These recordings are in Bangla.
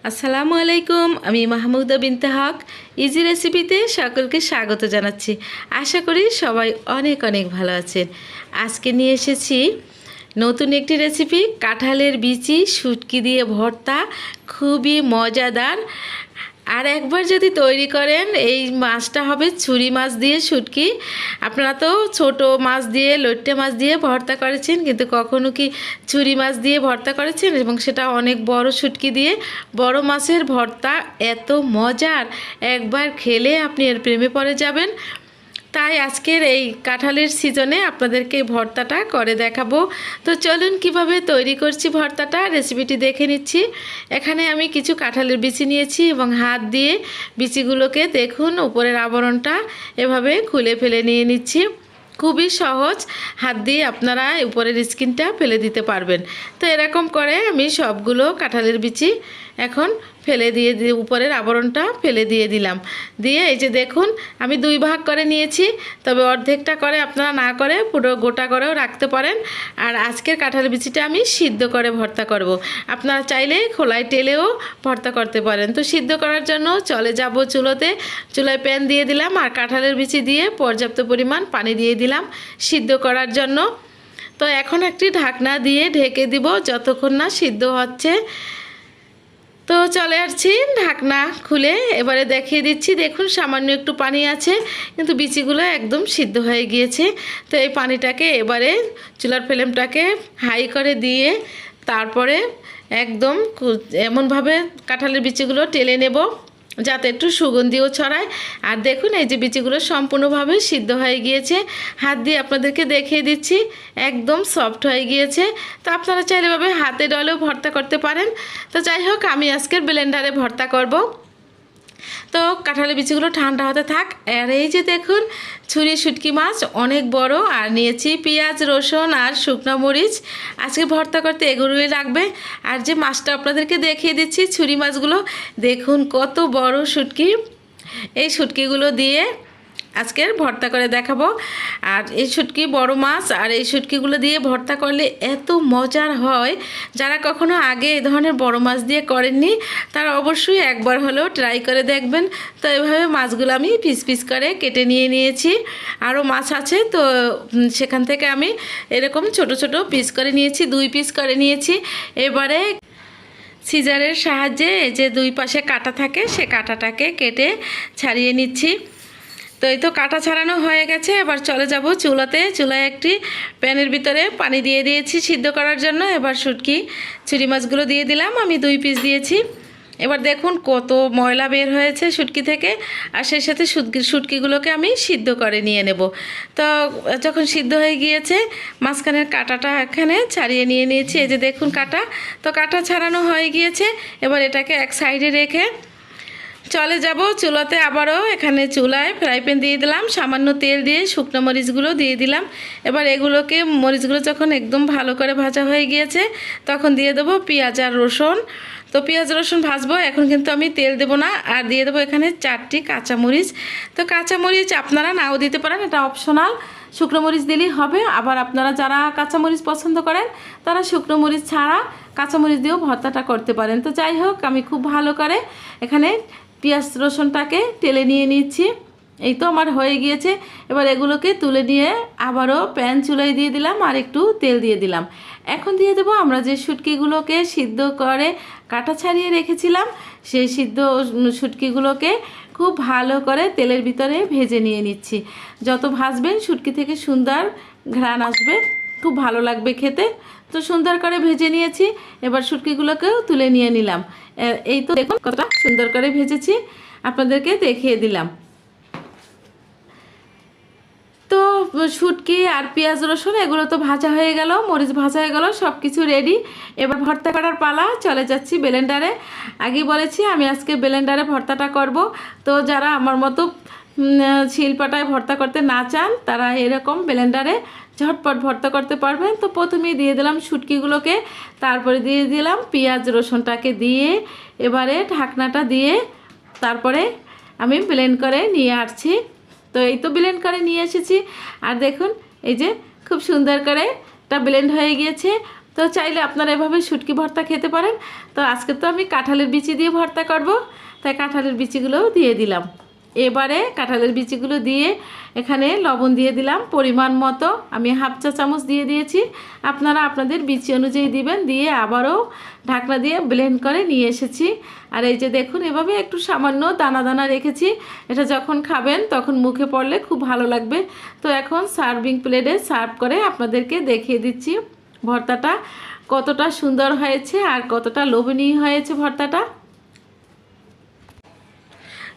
আসসালামু আলাইকুম। আমি মাহমুদা বিনতে হক ইজি রেসিপিতে সকলকে স্বাগত জানাচ্ছি। আশা করি সবাই অনেক অনেক ভালো আছেন। আজকে নিয়ে এসেছি নতুন একটি রেসিপি, কাঁঠালের বিচি শুটকি দিয়ে ভর্তা, খুবই মজাদার। আর একবার যদি তৈরি করেন, এই মাছটা হবে ছুরি মাছ দিয়ে শুটকি। আপনারা তো ছোট মাছ দিয়ে, লইট্টে মাছ দিয়ে ভর্তা করেছেন, কিন্তু কখনো কি ছুরি মাছ দিয়ে ভর্তা করেছেন? এবং সেটা অনেক বড় শুটকি দিয়ে। বড় মাছের ভর্তা এত মজার, একবার খেলে আপনি এর প্রেমে পড়ে যাবেন। তাই আজকের এই কাঁঠালের সিজনে আপনাদেরকে ভর্তাটা করে দেখাবো। তো চলুন কিভাবে তৈরি করছি ভর্তাটা, রেসিপিটি দেখে নিচ্ছি। এখানে আমি কিছু কাঁঠালের বিচি নিয়েছি এবং হাত দিয়ে বিচিগুলোকে দেখুন উপরের আবরণটা এভাবে খুলে ফেলে নিয়ে নিচ্ছি। খুবই সহজ, হাত দিয়ে আপনারা উপরের স্কিনটা ফেলে দিতে পারবেন। তো এরকম করে আমি সবগুলো কাঁঠালের বিচি এখন ফেলে দিয়ে উপরের আবরণটা ফেলে দিয়ে দিলাম। দিয়ে এই যে দেখুন আমি দুই ভাগ করে নিয়েছি, তবে অর্ধেকটা করে আপনারা না করে পুরো গোটা করেও রাখতে পারেন। আর আজকের কাঁঠালের বিচিটা আমি সিদ্ধ করে ভর্তা করব। আপনারা চাইলে খোলায় টেলেও ভর্তা করতে পারেন। তো সিদ্ধ করার জন্য চলে যাব চুলায় প্যান দিয়ে দিলাম আর কাঁঠালের বিচি দিয়ে পর্যাপ্ত পরিমাণ পানি দিয়ে দিলাম সিদ্ধ করার জন্য। তো এখন একটি ঢাকনা দিয়ে ঢেকে দিব যতক্ষণ না সিদ্ধ হচ্ছে। তো চলে আসছি ঢাকনা খুলে, এবারে দেখিয়ে দিচ্ছি। দেখুন সামান্য একটু পানি আছে, কিন্তু বিচিগুলো একদম সিদ্ধ হয়ে গিয়েছে। তো এই পানিটাকে এবারে চুলার ফ্লেমটাকে হাই করে দিয়ে তারপরে একদম এমনভাবে কাঁঠালের বিচিগুলো টেলে নেব যাতে একটু সুগন্ধিও ছড়ায়। আর দেখুন এই যে বিচিগুলো সম্পূর্ণভাবে সিদ্ধ হয়ে গিয়েছে। হাত দিয়ে আপনাদেরকে দেখিয়ে দিচ্ছি, একদম সফট হয়ে গিয়েছে। তো আপনারা চাইলে ভাবে হাতে ডলেও ভর্তা করতে পারেন। তো যাই হোক, আমি আজকের ব্লেন্ডারে ভর্তা করব। তো কাঁঠালের বিচিগুলো ঠান্ডা হতে থাক। আর এই যে দেখুন ছুরি শুটকি মাছ অনেক বড়, আর নিয়েছি পেঁয়াজ, রসুন আর শুকনো মরিচ। আজকে ভর্তা করতে এগুলোই লাগবে। আর যে মাছটা আপনাদেরকে দেখিয়ে দিচ্ছি ছুরি মাছগুলো, দেখুন কত বড় শুটকি। এই শুটকিগুলো দিয়ে আজকের ভর্তা করে দেখাবো। আর এই শুটকি বড় মাছ আর এই শুটকিগুলো দিয়ে ভর্তা করলে এত মজার হয়। যারা কখনো আগে এই ধরনের বড় মাছ দিয়ে করেননি তারা অবশ্যই একবার হলেও ট্রাই করে দেখবেন। তো এভাবে মাছগুলো আমি পিস পিস করে কেটে নিয়ে নিয়েছি। আরও মাছ আছে, তো সেখান থেকে আমি এরকম ছোট ছোট পিস করে নিয়েছি, 2 পিস করে নিয়েছি। এবারে সিজারের সাহায্যে এই যে দুই পাশে কাটা থাকে সে কাটাটাকে কেটে ছাড়িয়ে নিচ্ছি। তো এই তো কাটা ছাড়ানো হয়ে গেছে। এবার চলে যাব চুলায় একটি প্যানের ভিতরে পানি দিয়ে দিয়েছি সিদ্ধ করার জন্য। এবার শুটকি ছুরি মাছগুলো দিয়ে দিলাম, আমি 2 পিস দিয়েছি। এবার দেখুন কত ময়লা বের হয়েছে শুটকি থেকে। আর সেই সাথে শুটকিগুলোকে আমি সিদ্ধ করে নিয়ে নেব। তো যখন সিদ্ধ হয়ে গিয়েছে মাঝখানের কাঁটাটা এখানে ছাড়িয়ে নিয়ে নিয়েছি। এই যে দেখুন কাঁটা, তো কাঁটা ছাড়ানো হয়ে গিয়েছে। এবার এটাকে এক সাইডে রেখে চলে যাব চুলাতে আবারও। এখানে চুলায় ফ্রাই প্যান দিয়ে দিলাম, সামান্য তেল দিয়ে শুকনো মরিচগুলো দিয়ে দিলাম। এবার এগুলোকে মরিচগুলো যখন একদম ভালো করে ভাজা হয়ে গিয়েছে তখন দিয়ে দেবো পেঁয়াজ আর রসুন। তো পেঁয়াজ রসুন ভাজবো, এখন কিন্তু আমি তেল দেবো না। আর দিয়ে দেবো এখানে 4টি কাঁচামরিচ। তো কাঁচামরিচ আপনারা নাও দিতে পারেন, এটা অপশনাল। শুকনো মরিচ দিলেই হবে। আবার আপনারা যারা কাঁচামরিচ পছন্দ করেন তারা শুকনো মরিচ ছাড়া কাঁচামরিচ দিয়েও ভর্তাটা করতে পারেন। তো যাই হোক, আমি খুব ভালো করে এখানে পেঁয়াজ রসুনটাকে টেলে নিয়ে নিচ্ছি। এই তো আমার হয়ে গিয়েছে। এবার এগুলোকে তুলে নিয়ে আবারও প্যান চুলায় দিয়ে দিলাম আর একটু তেল দিয়ে দিলাম। এখন দিয়ে দেবো আমরা যে শুটকিগুলোকে সিদ্ধ করে কাটা ছাড়িয়ে রেখেছিলাম, সেই সিদ্ধ শুটকিগুলোকে খুব ভালো করে তেলের ভিতরে ভেজে নিয়ে নিচ্ছি। যত ভাজবেন শুটকি থেকে সুন্দর ঘ্রাণ আসবে, খুব ভালো লাগবে খেতে। তো সুন্দর করে ভেজে নিয়েছি। এবার শুটকিগুলোকেও তুলে নিয়ে নিলাম। এই তো দেখুন কতটা সুন্দর করে ভেজেছি, আপনাদেরকে দেখিয়ে দিলাম। তো শুটকি আর পেঁয়াজ রসুন এগুলো তো ভাজা হয়ে গেল, মরিচ ভাজা হয়ে গেল, সব কিছু রেডি। এবার ভর্তা করার পালা, চলে যাচ্ছি ব্লেন্ডারে। আগেই বলেছি আমি আজকে ব্লেন্ডারে ভর্তাটা করব। তো যারা আমার মতো শিলপাটায় ভর্তা করতে না চান তারা এরকম ব্লেন্ডারে ঝটপট ভর্তা করতে পারবেন। তো প্রথমেই দিয়ে দিলাম শুটকিগুলোকে, তারপরে দিয়ে দিলাম পেঁয়াজ রসুনটাকে দিয়ে এবারে ঢাকনাটা দিয়ে তারপরে আমি ব্লেন্ড করে নিয়ে আসছি। তো এই তো ব্লেন্ড করে নিয়ে এসেছি। আর দেখুন এই যে খুব সুন্দর করে এটা ব্লেন্ড হয়ে গিয়েছে। তো চাইলে আপনারা এভাবে শুটকি ভর্তা খেতে পারেন। তো আজকে তো আমি কাঁঠালের বিচি দিয়ে ভর্তা করব, তাই কাঁঠালের বিচিগুলোও দিয়ে দিলাম। এবারে কাঁঠালের বিচিগুলো দিয়ে এখানে লবণ দিয়ে দিলাম পরিমাণ মতো, আমি হাফ চা চামচ দিয়ে দিয়েছি। আপনারা আপনাদের বিচি অনুযায়ী দিবেন। দিয়ে আবারও ঢাকনা দিয়ে ব্লেন্ড করে নিয়ে এসেছি। আর এই যে দেখুন, এভাবে একটু সামান্য দানা দানা রেখেছি। এটা যখন খাবেন তখন মুখে পড়লে খুব ভালো লাগবে। তো এখন সার্ভিং প্লেটে সার্ভ করে আপনাদেরকে দেখিয়ে দিচ্ছি ভর্তাটা কতটা সুন্দর হয়েছে আর কতটা লোভনীয় হয়েছে ভর্তাটা।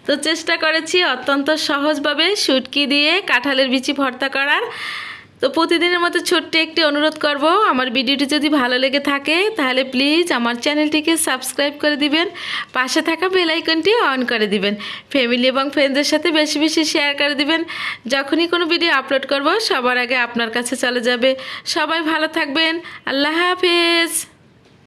তো চেষ্টা করেছি অত্যন্ত সহজভাবে শুটকি দিয়ে কাঁঠালের বিচি ভর্তা করার। তো প্রতিদিনের মতো ছোট্ট একটি অনুরোধ করব, আমার ভিডিওটি যদি ভালো লেগে থাকে তাহলে প্লিজ আমার চ্যানেলটিকে সাবস্ক্রাইব করে দিবেন, পাশে থাকা বেল আইকনটি অন করে দিবেন, ফ্যামিলি এবং ফ্রেন্ডদের সাথে বেশি বেশি শেয়ার করে দিবেন। যখনই কোনো ভিডিও আপলোড করব সবার আগে আপনার কাছে চলে যাবে। সবাই ভালো থাকবেন। আল্লাহ হাফেজ।